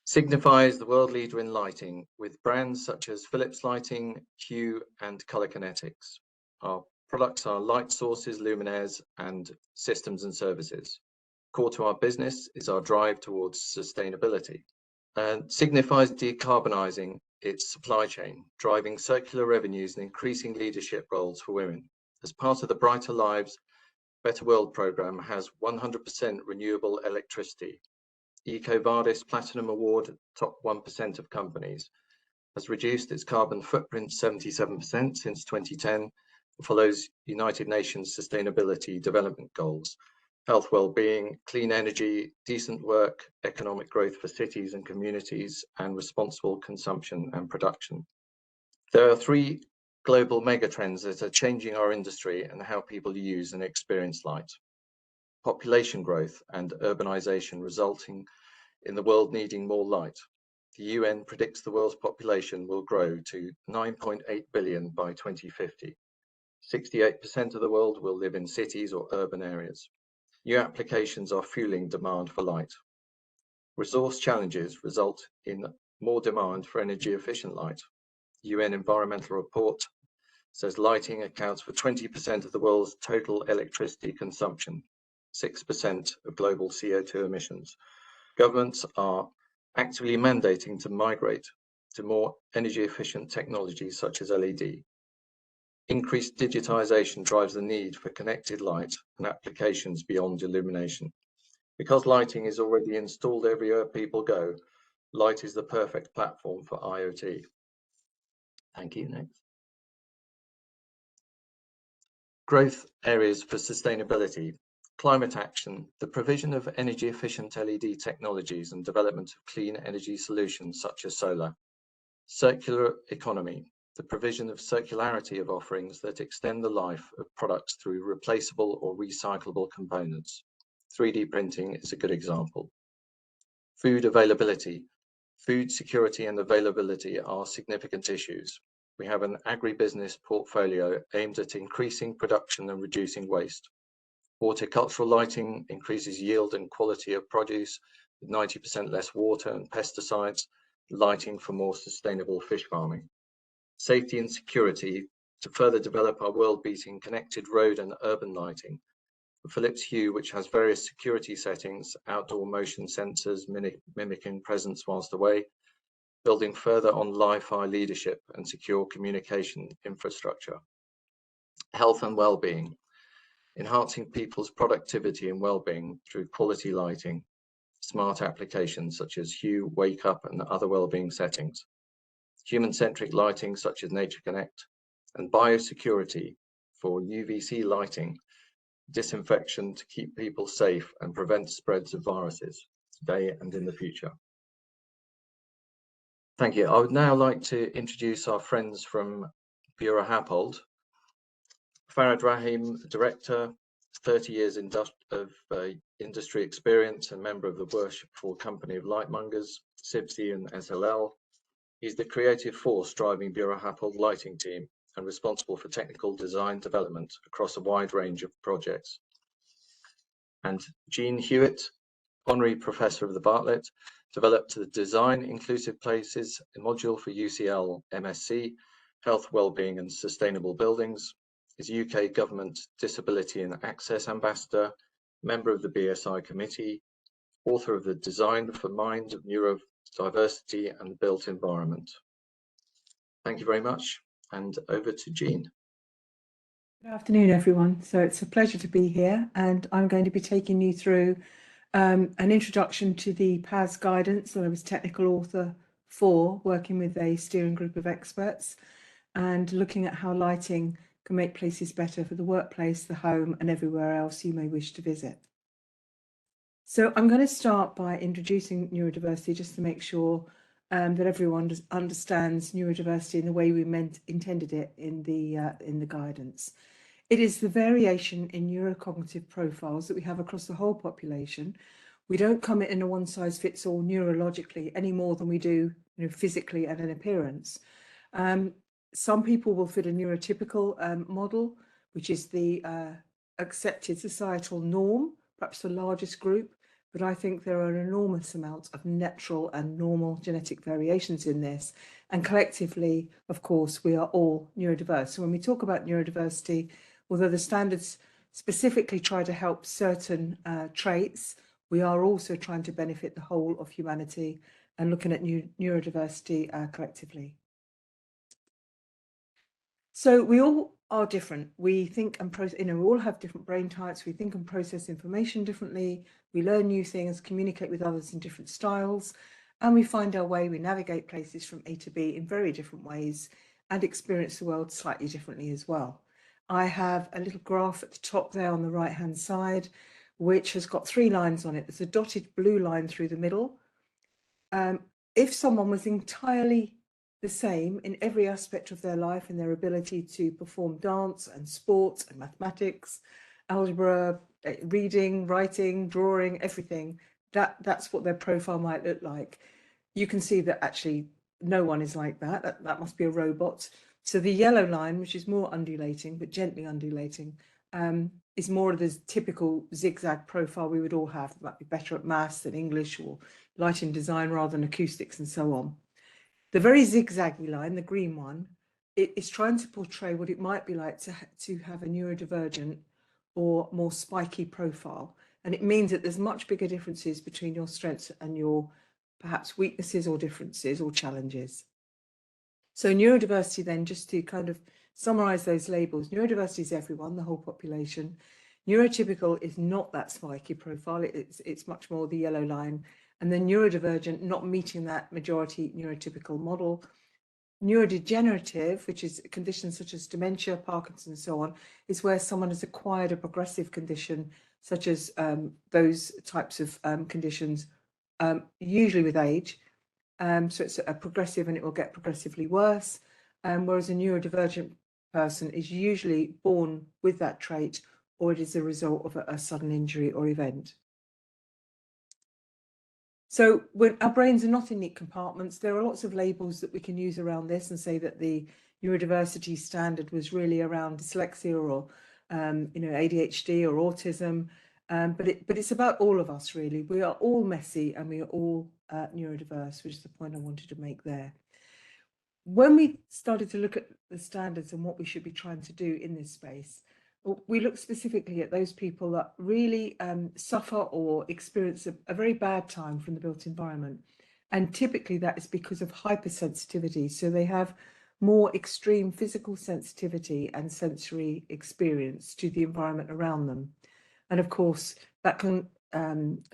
Signify is the world leader in lighting, with brands such as Philips Lighting, Hue, and Color Kinetics. Our products are light sources, luminaires, and systems and services. Core to our business is our drive towards sustainability. Signify is decarbonising its supply chain, driving circular revenues and increasing leadership roles for women. As part of the Brighter Lives, Better World programme has 100% renewable electricity. EcoVadis Platinum Award, top 1% of companies, has reduced its carbon footprint 77% since 2010, and follows United Nations Sustainability Development Goals, health, well-being, clean energy, decent work, economic growth for cities and communities, and responsible consumption and production. There are three global megatrends that are changing our industry and how people use and experience light. Population growth and urbanization resulting in the world needing more light. The UN predicts the world's population will grow to 9.8 billion by 2050. 68% of the world will live in cities or urban areas. New applications are fueling demand for light. Resource challenges result in more demand for energy efficient light. UN environmental report says lighting accounts for 20% of the world's total electricity consumption, 6% of global CO2 emissions. Governments are actively mandating to migrate to more energy efficient technologies such as LED. Increased digitization drives the need for connected light and applications beyond illumination. Because lighting is already installed everywhere people go, light is the perfect platform for IoT. Thank you. Next. Growth areas for sustainability. Climate action, the provision of energy efficient LED technologies and development of clean energy solutions such as solar. Circular economy, the provision of circularity of offerings that extend the life of products through replaceable or recyclable components. 3D printing is a good example. Food availability, food security and availability are significant issues. We have an agribusiness portfolio aimed at increasing production and reducing waste. Horticultural lighting increases yield and quality of produce with 90% less water and pesticides, lighting for more sustainable fish farming. Safety and security, to further develop our world-beating connected road and urban lighting. The Philips Hue, which has various security settings, outdoor motion sensors mimicking presence whilst away, building further on Li-Fi leadership and secure communication infrastructure. Health and well-being, enhancing people's productivity and well-being through quality lighting, smart applications such as Hue, Wake Up, and other well-being settings. Human Centric lighting such as Nature Connect, and biosecurity for UVC lighting, disinfection to keep people safe and prevent spreads of viruses today and in the future. Thank you. I would now like to introduce our friends from Bureau Happold. Farhad Rahim, Director, 30 years of industry experience and member of the worshipful company of Lightmongers, SIBSI and SLL. He's the creative force driving Bureau Happold lighting team and responsible for technical design development across a wide range of projects. And Jean Hewitt, Honorary Professor of the Bartlett, developed the Design Inclusive Places module for UCL MSc, Health, Wellbeing and Sustainable Buildings, is UK Government Disability and Access Ambassador, member of the BSI Committee, author of the Design for Mind of Neuro Diversity and Built Environment. Thank you very much, and over to Jean. Good afternoon, everyone. So it's a pleasure to be here, and I'm going to be taking you through an introduction to the PAS guidance that I was technical author for, working with a steering group of experts and looking at how lighting can make places better for the workplace, the home, and everywhere else you may wish to visit. So I'm going to start by introducing neurodiversity just to make sure that everyone understands neurodiversity in the way we intended it in the guidance. It is the variation in neurocognitive profiles that we have across the whole population. We don't come in a one-size-fits-all neurologically any more than we do, physically and in appearance. Some people will fit a neurotypical model, which is the accepted societal norm, perhaps the largest group. but I think there are an enormous amount of natural and normal genetic variations in this. And collectively, of course, we are all neurodiverse. So when we talk about neurodiversity, although the standards specifically try to help certain traits, we are also trying to benefit the whole of humanity and looking at neurodiversity collectively. So we all are different. We think and process, we all have different brain types. We think and process information differently. We learn new things, communicate with others in different styles, and we find our way. We navigate places from A to B in very different ways and experience the world slightly differently as well. I have a little graph at the top there on the right-hand side, which has got 3 lines on it. There's a dotted blue line through the middle. If someone was entirely the same in every aspect of their life, in their ability to perform dance and sports and mathematics, algebra, reading, writing, drawing, everything, that's what their profile might look like. You can see that actually no one is like that. That must be a robot. So the yellow line, which is more undulating, but gently undulating, is more of the typical zigzag profile we would all have. It might be better at maths than English or lighting design rather than acoustics and so on. The very zigzaggy line, the green one, it is trying to portray what it might be like to have a neurodivergent or more spiky profile. And it means that there's much bigger differences between your strengths and your perhaps weaknesses or differences or challenges. So neurodiversity then, just to kind of summarize those labels, neurodiversity is everyone, the whole population. Neurotypical is not that spiky profile, it's much more the yellow line. And then neurodivergent, not meeting that majority neurotypical model. Neurodegenerative, which is conditions such as dementia, Parkinson's, and so on, is where someone has acquired a progressive condition, such as those types of conditions, usually with age. So it's a progressive and it will get progressively worse. Whereas a neurodivergent person is usually born with that trait, or it is a result of a sudden injury or event. So when our brains are not in neat compartments, there are lots of labels that we can use around this and say that the neurodiversity standard was really around dyslexia or ADHD or autism, but it's about all of us really. We are all messy and we are all neurodiverse, which is the point I wanted to make there. When we started to look at the standards and what we should be trying to do in this space, we look specifically at those people that really suffer or experience a very bad time from the built environment. And typically that is because of hypersensitivity. So they have more extreme physical sensitivity and sensory experience to the environment around them. And of course, that can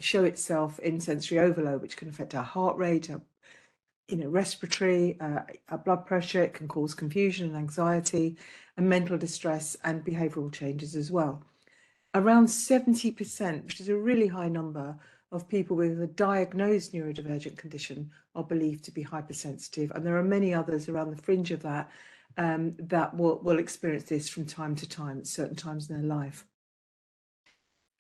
show itself in sensory overload, which can affect our heart rate, our respiratory, our blood pressure. It can cause confusion and anxiety and mental distress and behavioural changes as well. Around 70%, which is a really high number, of people with a diagnosed neurodivergent condition are believed to be hypersensitive. And there are many others around the fringe of that that will experience this from time to time at certain times in their life.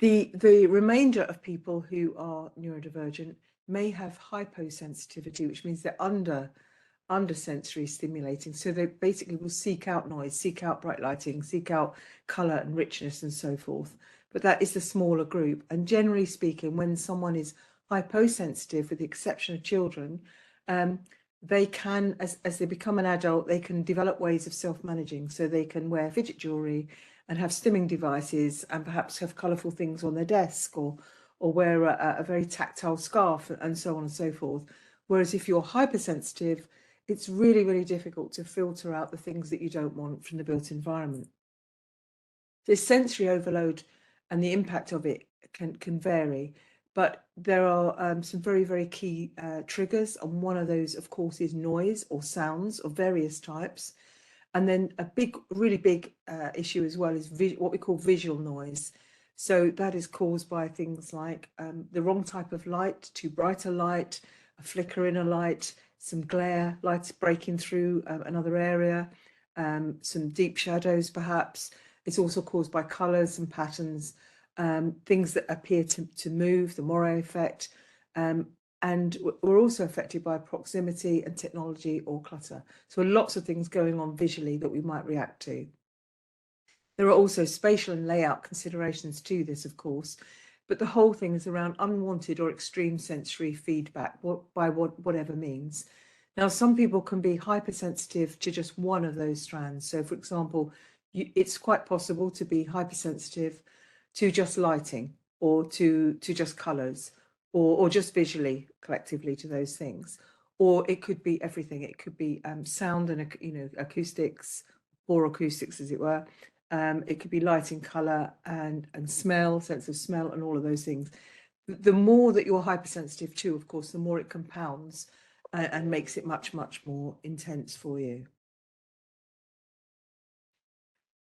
The remainder of people who are neurodivergent may have hyposensitivity, which means they're under sensory stimulating. So they basically will seek out noise, seek out bright lighting, seek out colour and richness and so forth. But that is the smaller group. And generally speaking, when someone is hyposensitive, with the exception of children, they can, as they become an adult, they can develop ways of self-managing. So they can wear fidget jewellery and have stimming devices and perhaps have colourful things on their desk or wear a very tactile scarf and so on and so forth. Whereas if you're hypersensitive, it's really, really difficult to filter out the things that you don't want from the built environment. This sensory overload and the impact of it can vary, but there are some very, very key triggers. And one of those, of course, is noise or sounds of various types. And then a really big issue as well is what we call visual noise. So that is caused by things like the wrong type of light, too bright a light, a flicker in a light, some glare, lights breaking through another area, some deep shadows perhaps. It's also caused by colours and patterns, things that appear to move, the Moiré effect. And we're also affected by proximity and technology or clutter. So lots of things going on visually that we might react to. There are also spatial and layout considerations to this, of course. but the whole thing is around unwanted or extreme sensory feedback, whatever means. Now, some people can be hypersensitive to just one of those strands. So, for example, it's quite possible to be hypersensitive to just lighting, or to just colours, or just visually, collectively, to those things. Or it could be everything. It could be sound and acoustics, or acoustics, as it were. It could be lighting, colour, and smell, sense of smell, and all of those things. The more that you're hypersensitive to, of course, the more it compounds and makes it much, much more intense for you.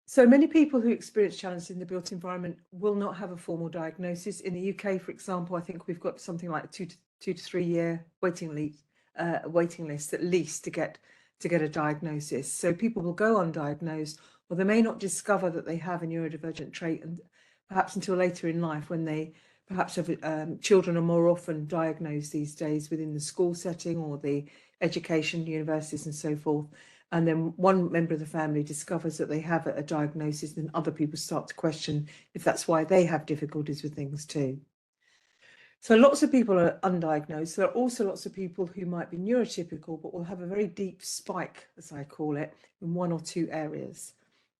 So many people who experience challenges in the built environment will not have a formal diagnosis. In the UK, for example, I think we've got something like a two to 3 year waiting list at least to get a diagnosis. So people will go undiagnosed, or they may not discover that they have a neurodivergent trait, and perhaps until later in life, when they perhaps have children are more often diagnosed these days within the school setting or the education, universities, and so forth. And then one member of the family discovers that they have a diagnosis, and other people start to question if that's why they have difficulties with things too. So lots of people are undiagnosed. There are also lots of people who might be neurotypical, but will have a very deep spike, as I call it, in one or two areas.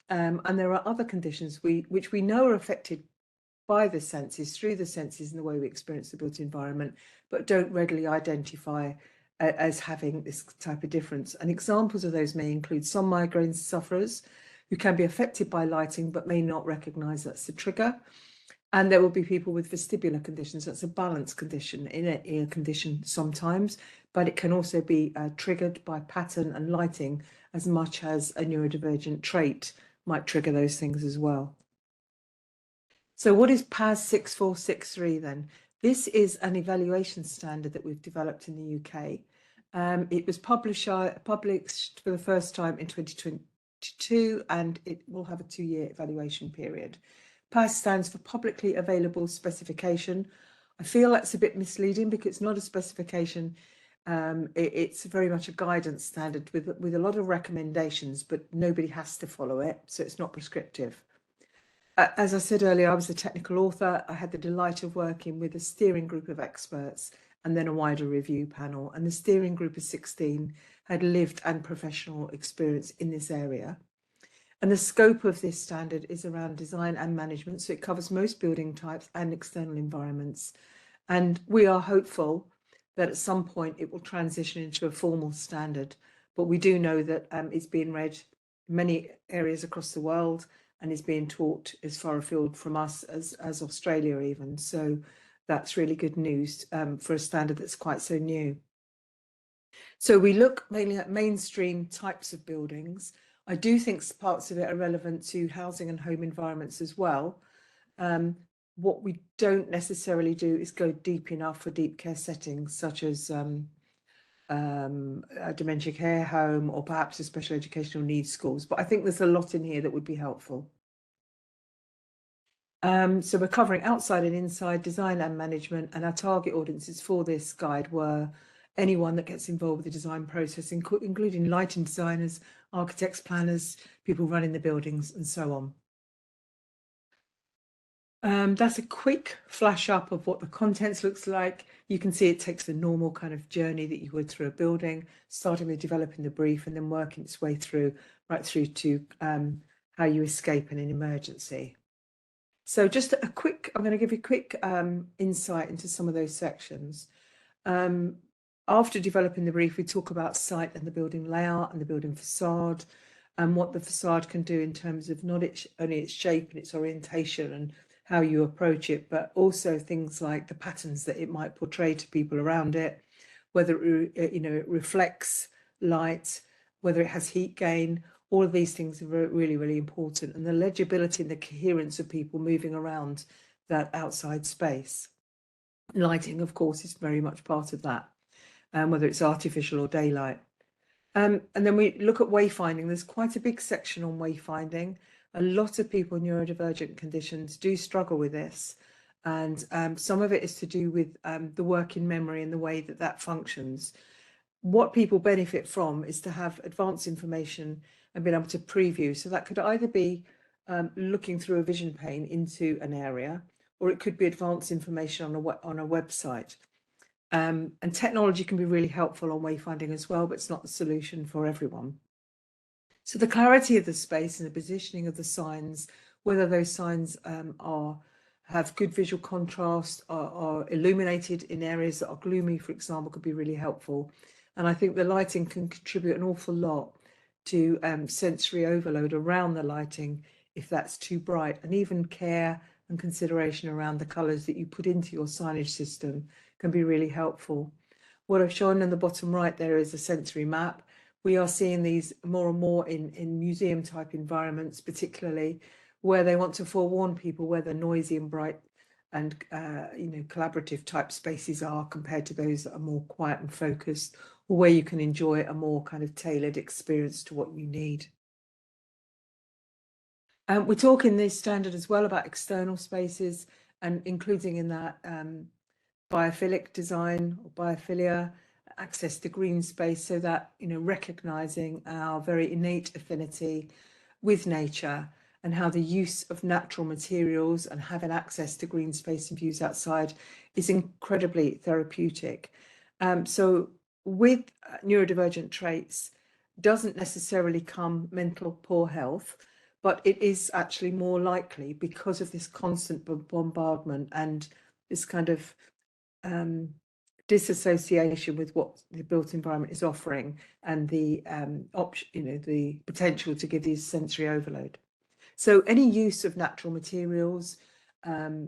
And there are other conditions which we know are affected by the senses, through the senses and the way we experience the built environment, but don't readily identify as having this type of difference. And examples of those may include some migraine sufferers who can be affected by lighting but may not recognise that's the trigger. And there will be people with vestibular conditions. That's a balance condition, inner ear condition sometimes, but it can also be triggered by pattern and lighting as much as a neurodivergent trait might trigger those things as well. So what is PAS 6463 then? This is an evaluation standard that we've developed in the UK. It was published for the first time in 2022, and it will have a 2-year evaluation period. PAS stands for Publicly Available Specification. I feel that's a bit misleading because it's not a specification. It's very much a guidance standard with a lot of recommendations, but nobody has to follow it, so it's not prescriptive. As I said earlier, I was a technical author. I had the delight of working with a steering group of experts and then a wider review panel. And the steering group of 16 had lived and professional experience in this area. And the scope of this standard is around design and management. So it covers most building types and external environments. And we are hopeful that at some point it will transition into a formal standard. But we do know that it's being read in many areas across the world, and is being taught as far afield from us as Australia even. So that's really good news for a standard that's quite so new. So we look mainly at mainstream types of buildings. I do think parts of it are relevant to housing and home environments as well. What we don't necessarily do is go deep enough for deep care settings, such as a dementia care home, or perhaps a special educational needs schools. But I think there's a lot in here that would be helpful. So we're covering outside and inside design and management, and our target audiences for this guide were anyone that gets involved with the design process, including lighting designers, architects, planners, people running the buildings, and so on. That's a quick flash up of what the contents looks like. You can see it takes the normal kind of journey that you would through a building, starting with developing the brief and then working its way through, right through to how you escape in an emergency. So just a quick, I'm going to give you a quick insight into some of those sections. After developing the brief, we talk about site and the building layout and the building facade, and what the facade can do in terms of not only its shape and its orientation and how you approach it, but also things like the patterns that it might portray to people around it, whether it reflects light, whether it has heat gain. All of these things are really, really important, and the legibility and the coherence of people moving around that outside space. Lighting, of course, is very much part of that, whether it's artificial or daylight. And then we look at wayfinding. There's quite a big section on wayfinding. A lot of people in neurodivergent conditions do struggle with this, and some of it is to do with the working memory and the way that that functions. What people benefit from is to have advanced information and being able to preview. So that could either be looking through a vision pane into an area, or it could be advanced information on a website. And technology can be really helpful on wayfinding as well, but it's not the solution for everyone. So the clarity of the space and the positioning of the signs, whether those signs have good visual contrast, are illuminated in areas that are gloomy, for example, could be really helpful. And I think the lighting can contribute an awful lot to sensory overload around the lighting if that's too bright, and even care and consideration around the colours that you put into your signage system can be really helpful. What I've shown in the bottom right there is a sensory map. We are seeing these more and more in museum type environments, particularly where they want to forewarn people where the noisy and bright and collaborative type spaces are compared to those that are more quiet and focused, or where you can enjoy a more kind of tailored experience to what you need. We're talking this standard as well about external spaces, and including in that biophilic design or biophilia, access to green space, so that, recognizing our very innate affinity with nature and how the use of natural materials and having access to green space and views outside is incredibly therapeutic. So with neurodivergent traits doesn't necessarily come mental poor health, but it is actually more likely because of this constant bombardment and this kind of disassociation with what the built environment is offering, and the the potential to give these sensory overload. So any use of natural materials,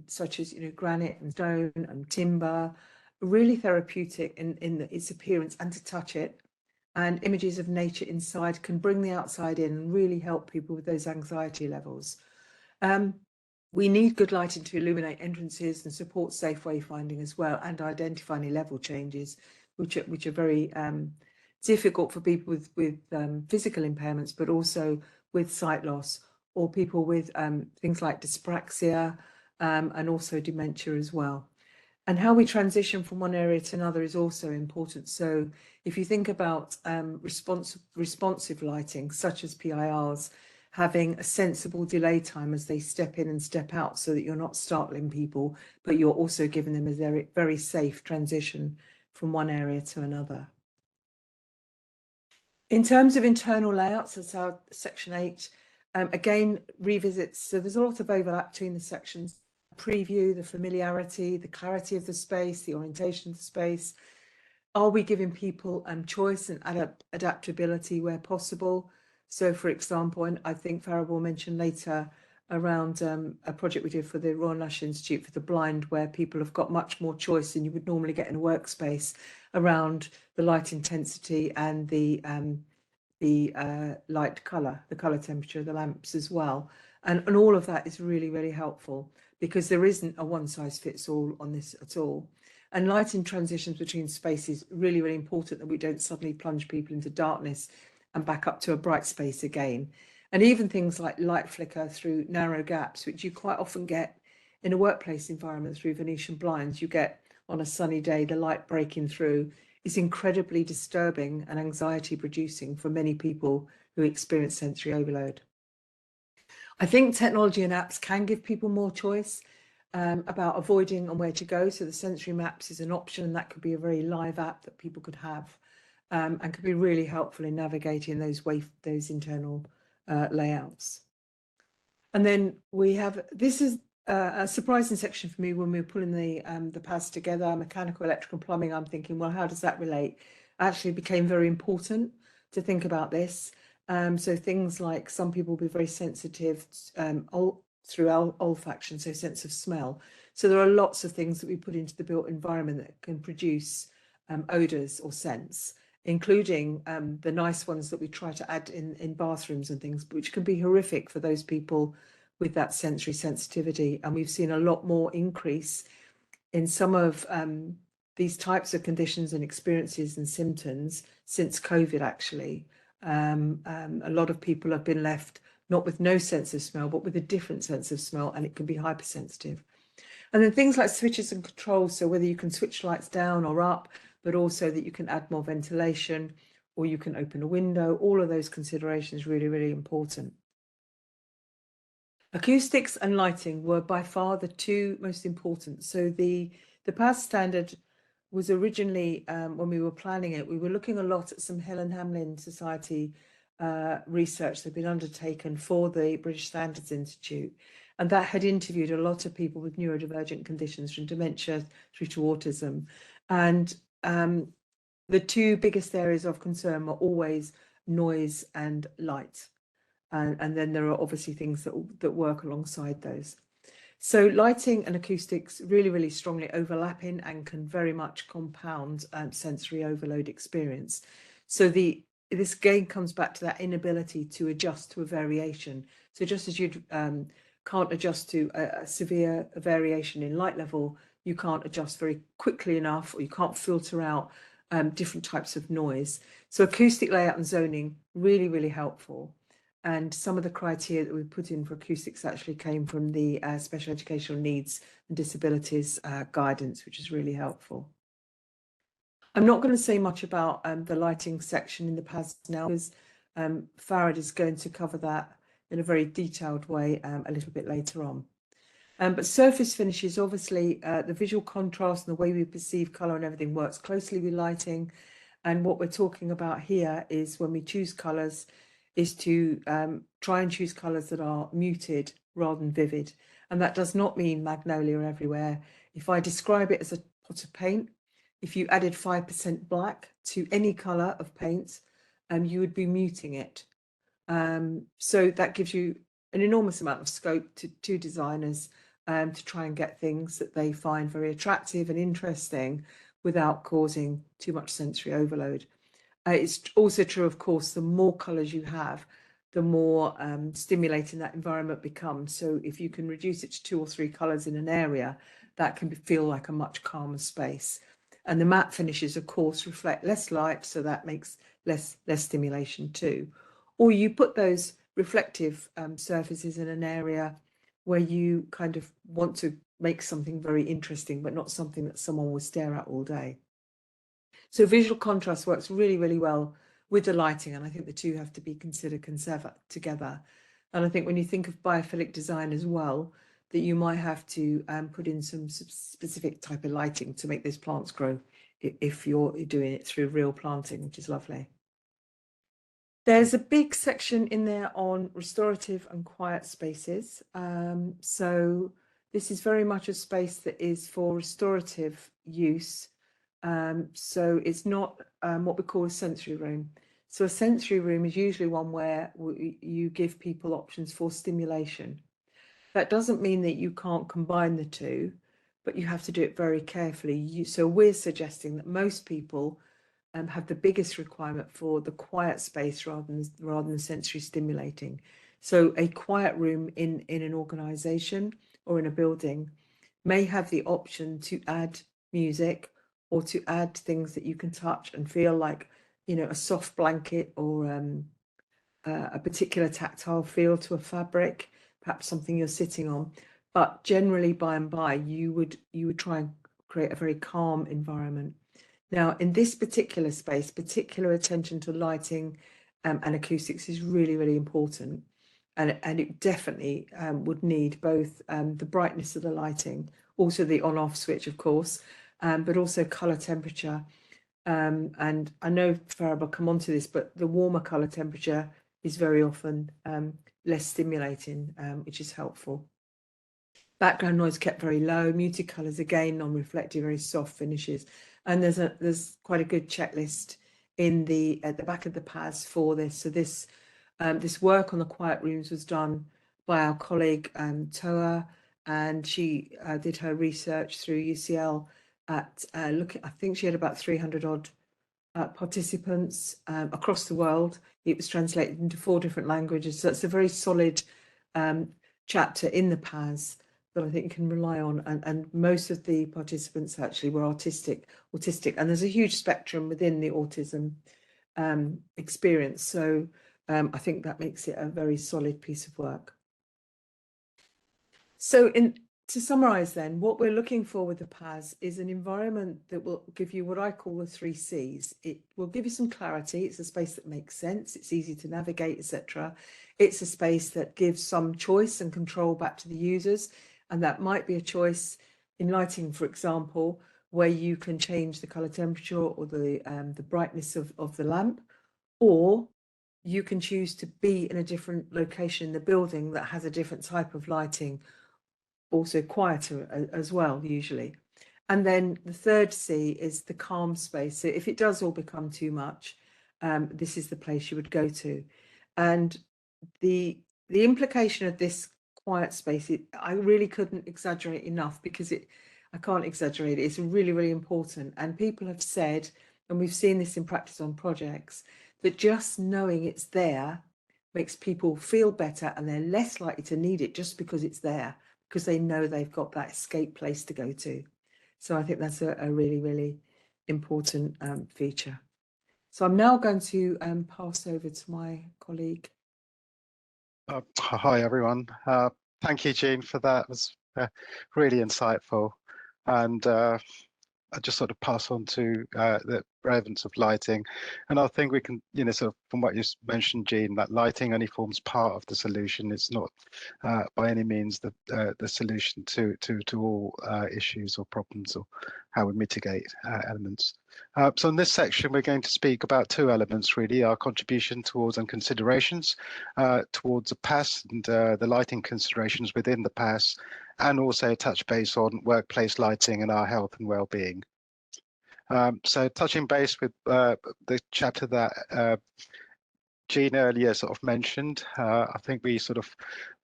such as granite and stone and timber, really therapeutic in its appearance and to touch it. And images of nature inside can bring the outside in and really help people with those anxiety levels. We need good lighting to illuminate entrances and support safe wayfinding as well, and identify any level changes, which are very difficult for people with physical impairments, but also with sight loss, or people with things like dyspraxia and also dementia as well. And how we transition from one area to another is also important. So if you think about responsive lighting, such as PIRs, having a sensible delay time as they step in and step out, so that you're not startling people, but you're also giving them a very, very safe transition from one area to another. In terms of internal layouts, that's our section 8, again, revisits. So there's a lot of overlap between the sections. Preview, the familiarity, the clarity of the space, the orientation of the space. Are we giving people choice and adaptability where possible? So, for example, and I think Farhad will mention later around a project we did for the Royal National Institute for the Blind, where people have got much more choice than you would normally get in a workspace around the light intensity and the light color, the color temperature of the lamps as well. And all of that is really, really helpful, because there isn't a one size fits all on this at all. And lighting transitions between spaces, really, really important that we don't suddenly plunge people into darkness and back up to a bright space again. And even things like light flicker through narrow gaps, which you quite often get in a workplace environment through Venetian blinds. You get on a sunny day, the light breaking through is incredibly disturbing and anxiety producing for many people who experience sensory overload. I think technology and apps can give people more choice about avoiding and where to go. So the sensory maps is an option, and that could be a very live app that people could have and could be really helpful in navigating those internal layouts. And then we have, this is a surprising section for me when we were pulling the paths together, mechanical, electrical, plumbing. I'm thinking, well, how does that relate? Actually, it became very important to think about this. So things like some people will be very sensitive through olfaction, so sense of smell. So there are lots of things that we put into the built environment that can produce odours or scents, including the nice ones that we try to add in bathrooms and things, which can be horrific for those people with that sensory sensitivity. And we've seen a lot more increase in some of these types of conditions and experiences and symptoms since COVID, actually. A lot of people have been left not with no sense of smell, but with a different sense of smell, and it can be hypersensitive. And then things like switches and controls, so whether you can switch lights down or up, but also that you can add more ventilation, or you can open a window. All of those considerations really, really important. Acoustics and lighting were by far the two most important. So the PAS standard was originally, when we were planning it, we were looking a lot at some Helen Hamlin Society research that had been undertaken for the British Standards Institute. And that had interviewed a lot of people with neurodivergent conditions, from dementia through to autism. And the two biggest areas of concern were always noise and light. And then there are obviously things that work alongside those. So lighting and acoustics really, really strongly overlapping and can very much compound sensory overload experience. So this again comes back to that inability to adjust to a variation. So just as you can't adjust to a severe variation in light level, you can't adjust very quickly enough, or you can't filter out different types of noise. So acoustic layout and zoning, really, really helpful. And some of the criteria that we put in for acoustics actually came from the Special Educational Needs and Disabilities guidance, which is really helpful. I'm not going to say much about the lighting section in the PAS now, because Farhad is going to cover that in a very detailed way a little bit later on. But surface finishes, obviously, the visual contrast and the way we perceive colour and everything works closely with lighting. And what we're talking about here is, when we choose colours, is to try and choose colours that are muted rather than vivid. And that does not mean magnolia everywhere. If I describe it as a pot of paint, if you added 5% black to any colour of paint, you would be muting it. So that gives you an enormous amount of scope to designers to try and get things that they find very attractive and interesting without causing too much sensory overload. It's also true, of course, the more colours you have, the more stimulating that environment becomes. So if you can reduce it to 2 or 3 colours in an area, that can feel like a much calmer space. And the matte finishes, of course, reflect less light, so that makes less stimulation too. Or you put those reflective surfaces in an area where you kind of want to make something very interesting, but not something that someone will stare at all day. So visual contrast works really, really well with the lighting, and I think the two have to be considered together. And I think when you think of biophilic design as well, that you might have to put in some specific type of lighting to make those plants grow if you're doing it through real planting, which is lovely. There's a big section in there on restorative and quiet spaces. So this is very much a space that is for restorative use. So it's not what we call a sensory room. So a sensory room is usually one where you give people options for stimulation. That doesn't mean that you can't combine the two, but you have to do it very carefully. So we're suggesting that most people have the biggest requirement for the quiet space rather than sensory stimulating. So a quiet room in an organization or in a building may have the option to add music, or to add things that you can touch and feel, like, you know, a soft blanket, or a particular tactile feel to a fabric, perhaps something you're sitting on. But generally, by and by, you would try and create a very calm environment. Now, in this particular space, particular attention to lighting and acoustics is really, really important. And it definitely would need both the brightness of the lighting, also the on-off switch, of course, but also colour temperature. And I know Farhad will come on to this, but the warmer colour temperature is very often less stimulating, which is helpful. Background noise kept very low, muted colours, again, non-reflective, very soft finishes. And there's quite a good checklist at the back of the PAS for this. So this work on the quiet rooms was done by our colleague Toa, and she did her research through UCL at I think she had about 300 odd participants across the world. It was translated into 4 different languages, so it's a very solid chapter in the PAS that I think you can rely on. And most of the participants actually were autistic, and there's a huge spectrum within the autism experience. So I think that makes it a very solid piece of work. So To summarise then, what we're looking for with the PAS is an environment that will give you what I call the 3 Cs. It will give you some clarity. It's a space that makes sense. It's easy to navigate, etc. It's a space that gives some choice and control back to the users. And that might be a choice in lighting, for example, where you can change the colour temperature or the brightness of the lamp, or you can choose to be in a different location in the building that has a different type of lighting, also quieter as well, usually. And then the third C is the calm space. So if it does all become too much, this is the place you would go to. And the implication of this quiet space, I really couldn't exaggerate enough, because I can't exaggerate it. It's really, really important. And people have said, and we've seen this in practice on projects, that just knowing it's there makes people feel better, and they're less likely to need it just because it's there, because they know they've got that escape place to go to. So I think that's a really, really important feature. So I'm now going to pass over to my colleague. Hi, everyone. Thank you, Jean, for that. It was really insightful. And I just sort of pass on to the relevance of lighting. And I think we can, sort of from what you mentioned, Jean, that lighting only forms part of the solution. It's not by any means the solution to all issues or problems, or how we mitigate elements. So in this section, we're going to speak about 2 elements, really: our contribution towards and considerations towards the PAS, and the lighting considerations within the PAS, and also touch base on workplace lighting and our health and well-being. So touching base with the chapter that Jean earlier sort of mentioned, I think we sort of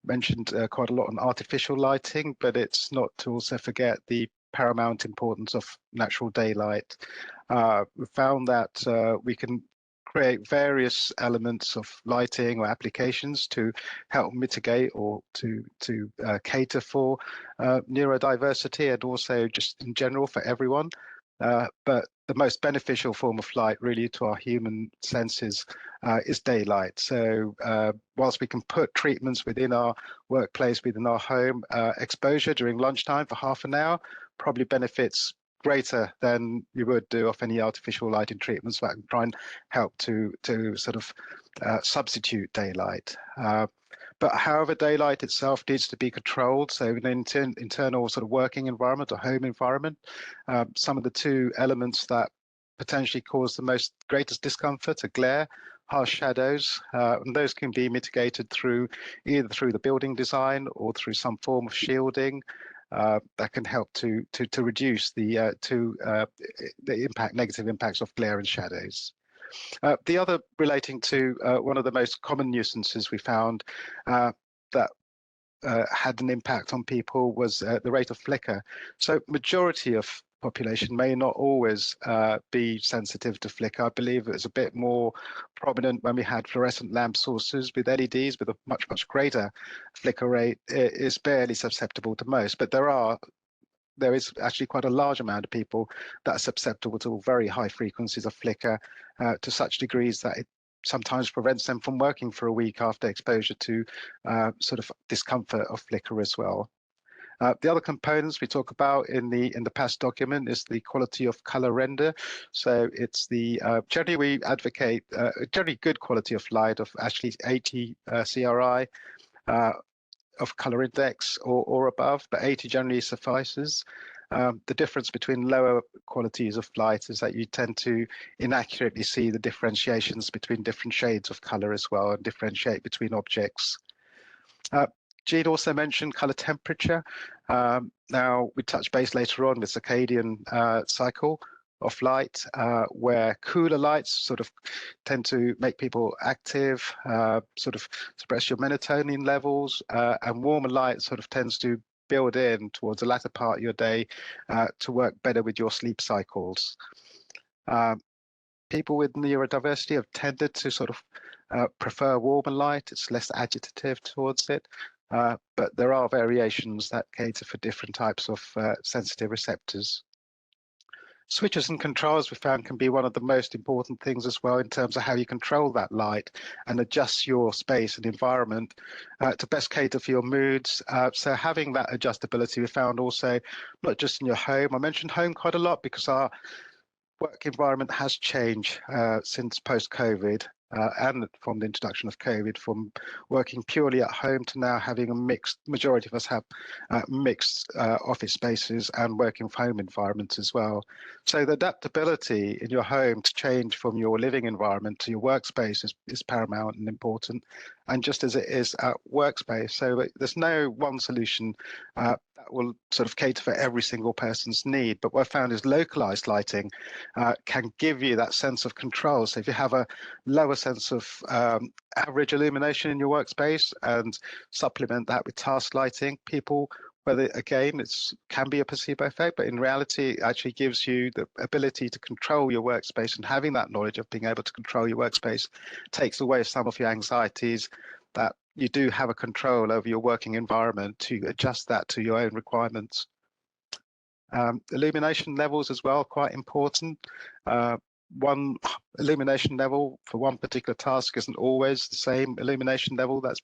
mentioned quite a lot on artificial lighting, but it's not to also forget the paramount importance of natural daylight. We found that we can create various elements of lighting or applications to help mitigate or to cater for neurodiversity, and also just in general for everyone. But the most beneficial form of light, really, to our human senses is daylight. So whilst we can put treatments within our workplace, within our home, exposure during lunchtime for half an hour probably benefits greater than you would do of any artificial lighting treatments that can try and help to sort of substitute daylight. But however, daylight itself needs to be controlled. So in an internal sort of working environment or home environment, some of the 2 elements that potentially cause the greatest discomfort are glare, harsh shadows, and those can be mitigated either through the building design or through some form of shielding that can help to reduce the negative impacts of glare and shadows. The other relating to one of the most common nuisances we found that had an impact on people was the rate of flicker. So majority of population may not always be sensitive to flicker. I believe it was a bit more prominent when we had fluorescent lamp sources with LEDs with a much, much greater flicker rate. It is barely susceptible to most, but there is actually quite a large amount of people that are susceptible to very high frequencies of flicker to such degrees that it sometimes prevents them from working for a week after exposure to sort of discomfort of flicker as well. The other components we talk about in the PAS document is the quality of color render. So it's the generally we advocate generally good quality of light of actually 80 CRI of color index or above, but 80 generally suffices. The difference between lower qualities of light is that you tend to inaccurately see the differentiations between different shades of color as well, and differentiate between objects. Jean also mentioned color temperature. Now we touch base later on with circadian cycle of light, where cooler lights sort of tend to make people active, sort of suppress your melatonin levels, and warmer light sort of tends to build in towards the latter part of your day to work better with your sleep cycles. People with neurodiversity have tended to sort of prefer warmer light. It's less agitative towards it, but there are variations that cater for different types of sensitive receptors. Switches and controls we found can be one of the most important things as well in terms of how you control that light and adjust your space and environment to best cater for your moods. So having that adjustability we found also not just in your home. I mentioned home quite a lot because our work environment has changed since post-COVID and from the introduction of COVID, from working purely at home to now having a mixed, majority of us have mixed office spaces and working from home environments as well. So the adaptability in your home to change from your living environment to your workspace is paramount and important, and just as it is at workspace. So there's no one solution that will sort of cater for every single person's need. But what I found is localized lighting can give you that sense of control. So if you have a lower sense of average illumination in your workspace and supplement that with task lighting, people, whether again can be a placebo effect, but in reality it actually gives you the ability to control your workspace, and having that knowledge of being able to control your workspace takes away some of your anxieties, that you do have a control over your working environment to adjust that to your own requirements. Illumination levels as well, quite important. One illumination level for one particular task isn't always the same illumination level that's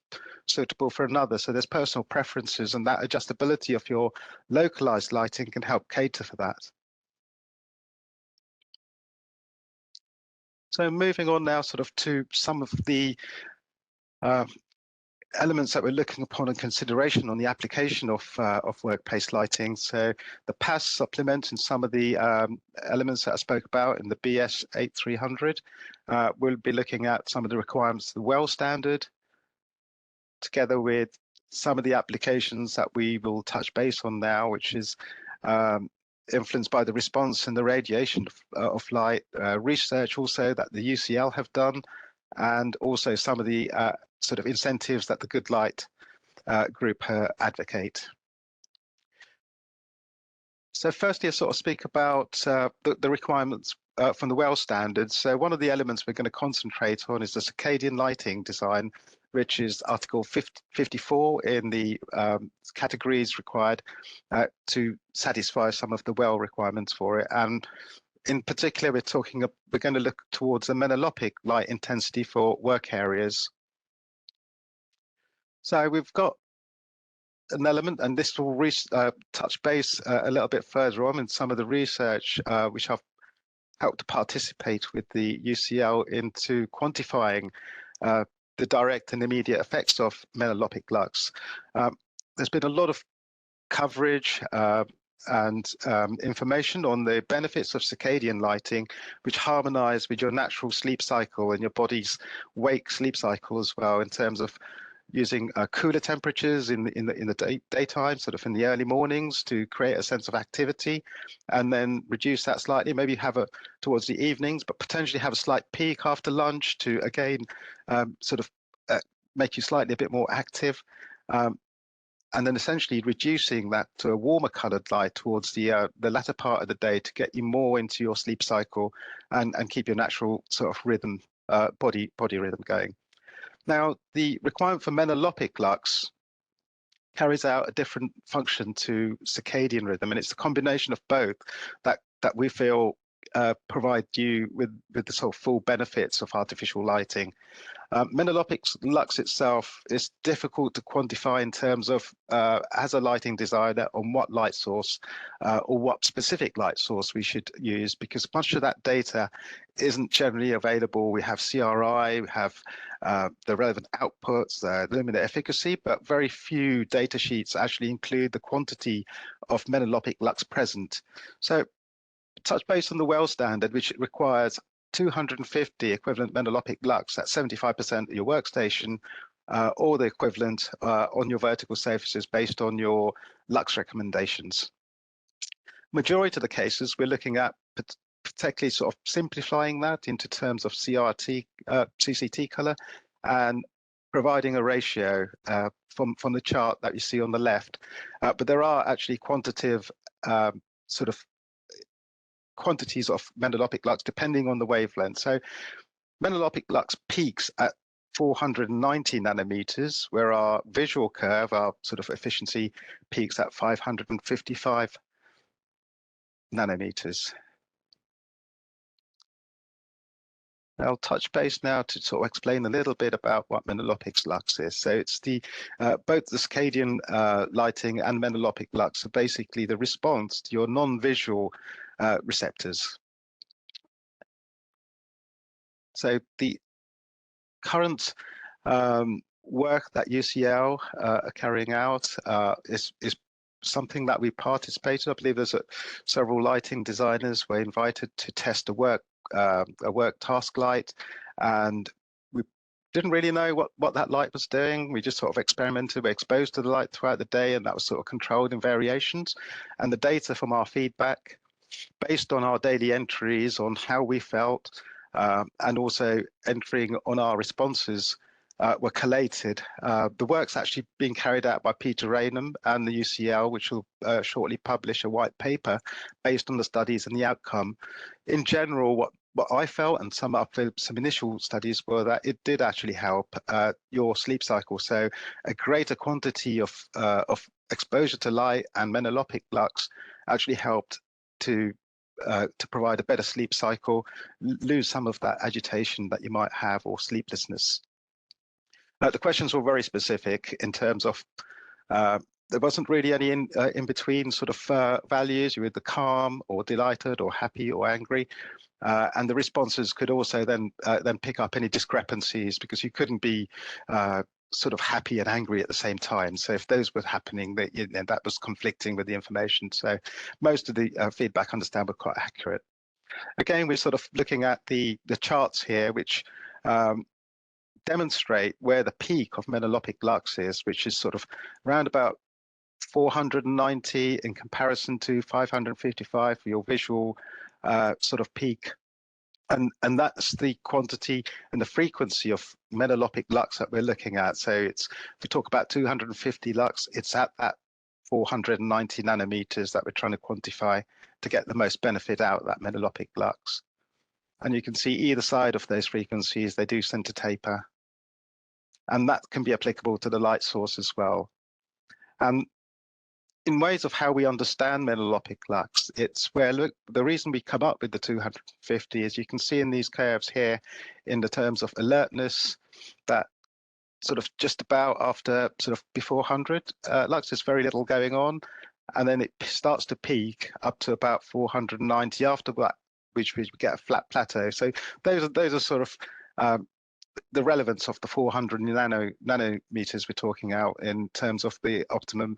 suitable for another. So there's personal preferences, and that adjustability of your localized lighting can help cater for that. So moving on now sort of to some of the elements that we're looking upon in consideration on the application of workplace lighting. So the PAS supplement and some of the elements that I spoke about in the BS 8300, we'll be looking at some of the requirements of the WELL standard, together with some of the applications that we will touch base on now, which is influenced by the response and the radiation of light, research also that the UCL have done, and also some of the sort of incentives that the Good Light group advocate. So firstly, I sort of speak about the requirements from the WELL standards. So one of the elements we're going to concentrate on is the circadian lighting design, which is Article 54 in the categories required to satisfy some of the WELL requirements for it. And in particular, we're going to look towards the melanopic light intensity for work areas. So we've got an element, and this will touch base a little bit further on in some of the research which I've helped to participate with the UCL into quantifying the direct and immediate effects of melanopic lux. There's been a lot of coverage and information on the benefits of circadian lighting, which harmonize with your natural sleep cycle and your body's wake sleep cycle as well, in terms of using cooler temperatures in the daytime, sort of in the early mornings, to create a sense of activity, and then reduce that slightly, maybe have a towards the evenings, but potentially have a slight peak after lunch to again sort of make you slightly a bit more active, and then essentially reducing that to a warmer colored light towards the latter part of the day to get you more into your sleep cycle and keep your natural sort of rhythm, body rhythm going. Now, the requirement for melanopic lux carries out a different function to circadian rhythm, and it's the combination of both that we feel provide you with the sort of full benefits of artificial lighting. Melanopic lux itself is difficult to quantify in terms of, as a lighting designer, on what light source or what specific light source we should use, because much of that data isn't generally available. We have CRI, we have the relevant outputs, the luminous efficacy, but very few data sheets actually include the quantity of melanopic lux present. So touch base on the WELL standard, which requires 250 equivalent melanopic lux at 75% of your workstation, or the equivalent on your vertical surfaces based on your lux recommendations. Majority of the cases, we're looking at particularly sort of simplifying that into terms of CRT, CCT color, and providing a ratio from the chart that you see on the left. But there are actually quantitative sort of quantities of melanopic lux depending on the wavelength. So melanopic lux peaks at 490 nanometers, where our visual curve, our sort of efficiency, peaks at 555 nanometers. I'll touch base now to sort of explain a little bit about what Melanopic Lux is. So it's the both the Circadian lighting and Melanopic Lux are basically the response to your non-visual receptors. So the current work that UCL are carrying out is something that we participated. I believe there's several lighting designers were invited to test a work task light, and we didn't really know what that light was doing. We just sort of experimented. We exposed to the light throughout the day, and that was sort of controlled in variations. And the data from our feedback, based on our daily entries on how we felt, and also entering on our responses, were collated. The work's actually being carried out by Peter Raynham and the UCL, which will shortly publish a white paper based on the studies and the outcome. In general, what I felt, and some initial studies, were that it did actually help your sleep cycle. So a greater quantity of exposure to light and Melanopic Lux actually helped to provide a better sleep cycle, lose some of that agitation that you might have or sleeplessness. The questions were very specific in terms of there wasn't really any in between sort of values. You were either calm or delighted or happy or angry, and the responses could also then pick up any discrepancies, because you couldn't be sort of happy and angry at the same time. So if those were happening, that was conflicting with the information. So most of the feedback, I understand, were quite accurate. Again, we're sort of looking at the charts here, which demonstrate where the peak of Melanopic Lux is, which is sort of around about 490 in comparison to 555 for your visual sort of peak. And that's the quantity and the frequency of Melanopic Lux that we're looking at. So it's, if we talk about 250 lux, it's at that 490 nanometers that we're trying to quantify to get the most benefit out of that Melanopic Lux. And you can see either side of those frequencies, they do tend to taper. And that can be applicable to the light source as well. And in ways of how we understand Melanopic Lux, it's where, look, the reason we come up with the 250 is you can see in these curves here, in the terms of alertness, that sort of just about after sort of before 100 lux, there's very little going on, and then it starts to peak up to about 490 after that, which we get a flat plateau. So those are sort of the relevance of the 400 nanometers we're talking out in terms of the optimum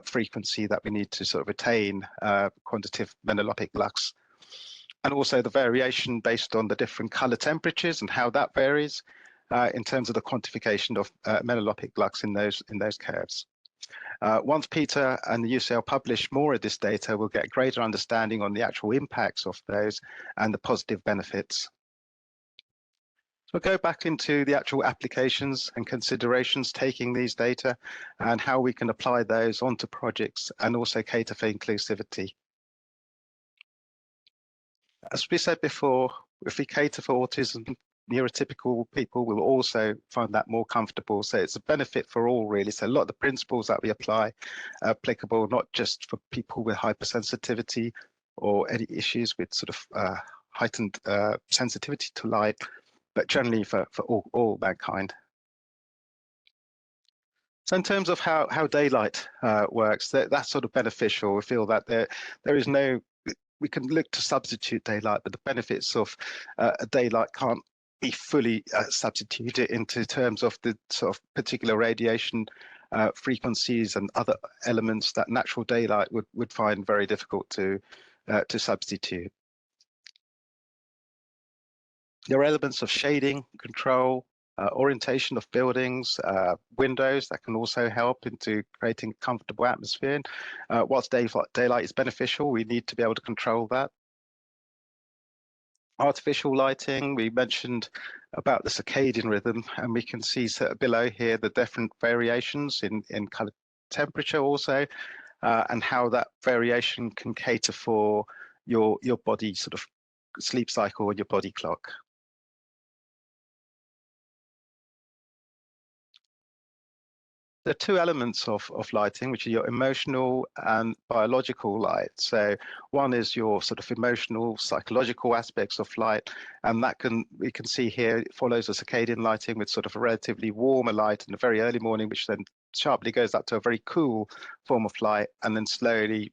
frequency that we need to sort of attain quantitative Melanopic Lux, and also the variation based on the different color temperatures and how that varies in terms of the quantification of Melanopic Lux in those curves. Once Peter and the UCL publish more of this data, we'll get a greater understanding on the actual impacts of those and the positive benefits. We'll go back into the actual applications and considerations, taking these data and how we can apply those onto projects and also cater for inclusivity. As we said before, if we cater for autism, neurotypical people will also find that more comfortable. So it's a benefit for all, really. So a lot of the principles that we apply are applicable not just for people with hypersensitivity or any issues with sort of heightened sensitivity to light, but generally for all mankind. So in terms of how daylight works, that's sort of beneficial. We feel that there is no, we can look to substitute daylight, but the benefits of a daylight can't be fully substituted into terms of the sort of particular radiation frequencies and other elements that natural daylight would find very difficult to substitute. There are elements of shading, control, orientation of buildings, windows that can also help into creating a comfortable atmosphere. Whilst daylight is beneficial, we need to be able to control that. Artificial lighting, we mentioned about the circadian rhythm, and we can see below here the different variations in color temperature also, and how that variation can cater for your body sort of sleep cycle or your body clock. there are two elements of lighting, which are your emotional and biological light. So one is your sort of emotional, psychological aspects of light, and that we can see here it follows a circadian lighting with sort of a relatively warmer light in the very early morning, which then sharply goes up to a very cool form of light, and then slowly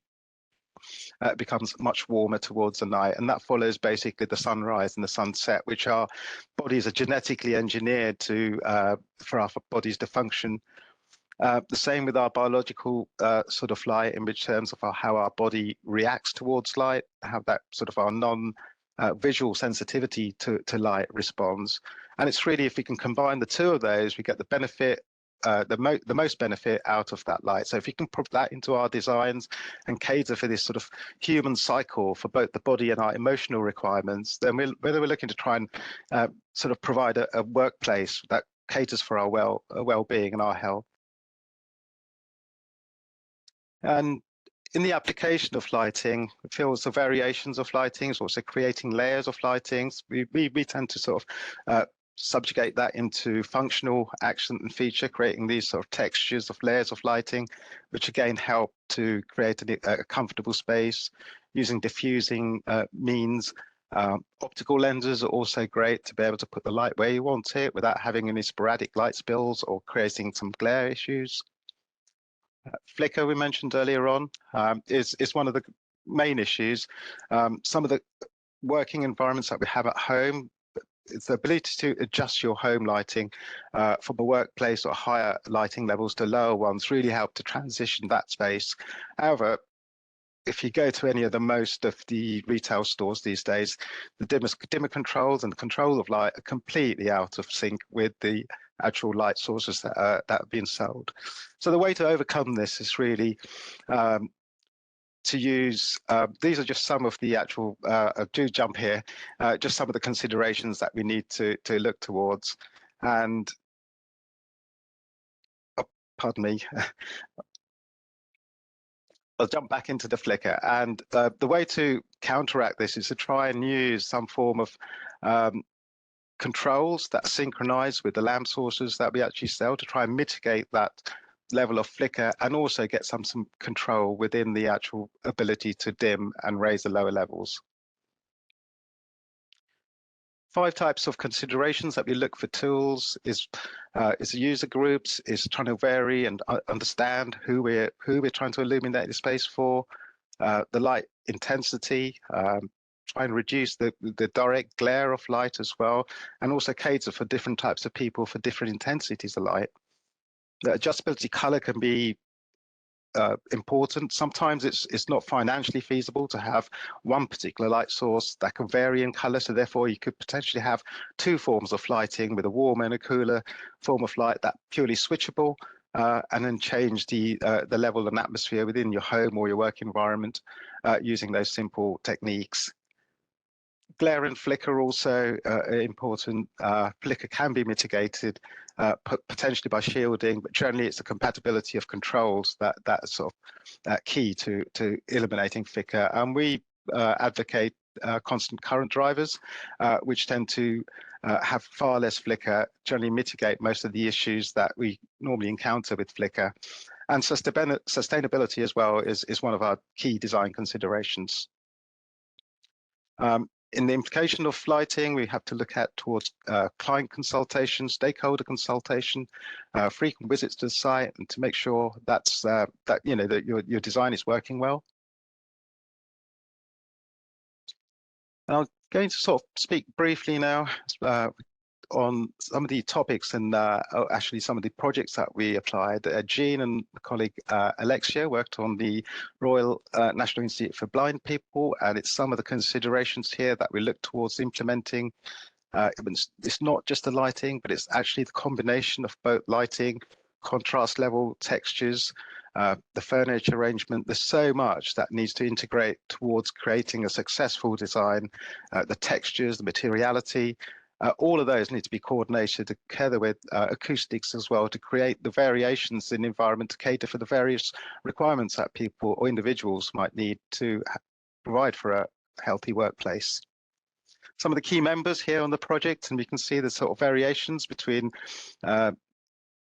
becomes much warmer towards the night. And that follows basically the sunrise and the sunset, which our bodies are genetically engineered to for our bodies to function. The same with our biological sort of light, in which terms of how our body reacts towards light, how that sort of our non-visual sensitivity to light responds. And it's really, if we can combine the two of those, we get the benefit, the most benefit out of that light. So if you can put that into our designs and cater for this sort of human cycle for both the body and our emotional requirements, then whether we're looking to try and sort of provide a workplace that caters for our well-being and our health. And in the application of lighting, it feels the variations of lightings, also creating layers of lightings. We tend to sort of subjugate that into functional accent and feature, creating these sort of textures of layers of lighting, which again help to create a comfortable space using diffusing means. Optical lenses are also great to be able to put the light where you want it without having any sporadic light spills or creating some glare issues. Flicker, we mentioned earlier on, is one of the main issues. Some of the working environments that we have at home, it's the ability to adjust your home lighting from a workplace or higher lighting levels to lower ones really help to transition that space. However, if you go to any of most of the retail stores these days, the dimmer controls and the control of light are completely out of sync with the actual light sources that are being sold. So the way to overcome this is really to use, these are just some of the actual, do jump here, just some of the considerations that we need to look towards. And, oh, pardon me, I'll jump back into the flicker. And the way to counteract this is to try and use some form of controls that synchronize with the lamp sources that we actually sell to try and mitigate that level of flicker and also get some control within the actual ability to dim and raise the lower levels. 5 types of considerations that we look for tools is user groups, is trying to vary and understand who we're trying to illuminate the space for, the light intensity, try and reduce the direct glare of light as well, and also cater for different types of people for different intensities of light. The adjustability color can be important. Sometimes it's not financially feasible to have one particular light source that can vary in color, so therefore you could potentially have 2 forms of lighting with a warmer and a cooler form of light that purely switchable, and then change the level and atmosphere within your home or your work environment using those simple techniques. Glare and flicker also important. Flicker can be mitigated potentially by shielding, but generally it's the compatibility of controls that's sort of key to eliminating flicker. And we advocate constant current drivers, which tend to have far less flicker, generally mitigate most of the issues that we normally encounter with flicker. And sustainability as well is one of our key design considerations. In the implication of lighting, we have to look at towards client consultation, stakeholder consultation, frequent visits to the site, and to make sure that's that your design is working well. And I'm going to sort of speak briefly now on some of the topics and actually some of the projects that we applied. Jean and my colleague Alexia worked on the Royal National Institute for Blind People, and it's some of the considerations here that we look towards implementing. It's not just the lighting, but it's actually the combination of both lighting, contrast level, textures, the furniture arrangement. There's so much that needs to integrate towards creating a successful design, the textures, the materiality, all of those need to be coordinated together with acoustics as well to create the variations in the environment to cater for the various requirements that people or individuals might need to provide for a healthy workplace. Some of the key members here on the project, and we can see the sort of variations between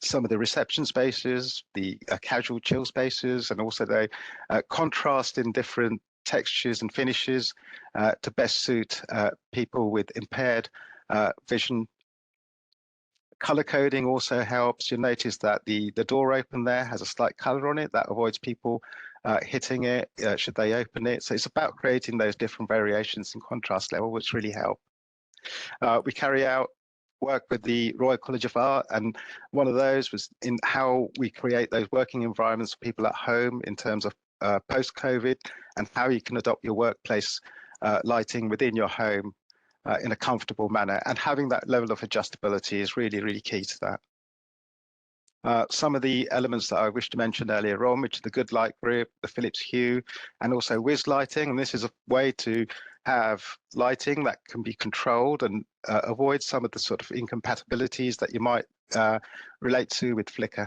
some of the reception spaces, the casual chill spaces, and also they contrast in different textures and finishes to best suit people with impaired vision. Color coding also helps. You'll notice that the door open there has a slight color on it that avoids people hitting it should they open it. So it's about creating those different variations in contrast level, which really help. We carry out work with the Royal College of Art, and one of those was in how we create those working environments for people at home in terms of post-COVID, and how you can adopt your workplace lighting within your home in a comfortable manner. And having that level of adjustability is really, really key to that. Some of the elements that I wish to mention earlier on, which are the good light group, the Philips Hue, and also Wiz lighting. And this is a way to have lighting that can be controlled and avoid some of the sort of incompatibilities that you might relate to with flicker.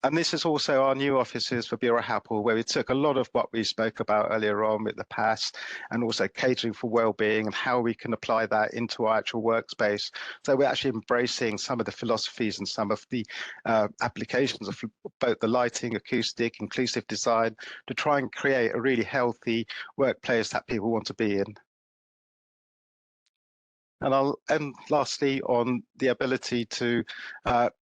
And this is also our new offices for Bureau Happel, where we took a lot of what we spoke about earlier on with the PAS and also catering for well-being and how we can apply that into our actual workspace. So we're actually embracing some of the philosophies and some of the applications of both the lighting, acoustic, inclusive design to try and create a really healthy workplace that people want to be in. And I'll end lastly on the ability to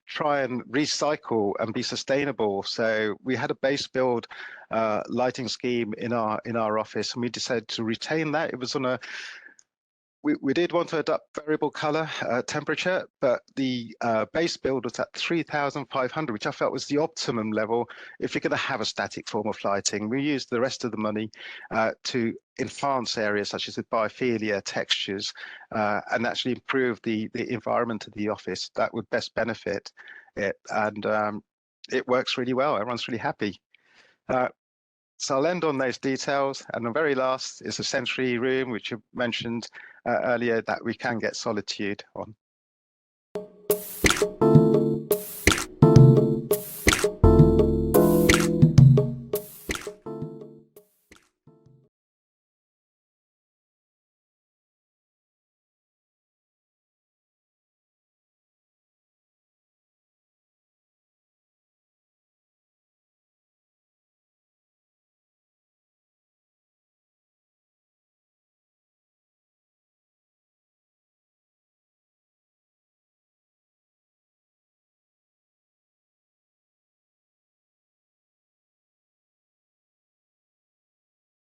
try and recycle and be sustainable. So we had a base build lighting scheme in our office, and we decided to retain that. It was on a we did want to adopt variable color temperature, but the base build was at 3,500, which I felt was the optimum level if you're going to have a static form of lighting. We used the rest of the money to enhance areas such as with biophilia, textures, and actually improve the environment of the office that would best benefit it. And it works really well. Everyone's really happy. So I'll end on those details. And the very last is a sensory room, which you mentioned earlier, that we can get solitude on.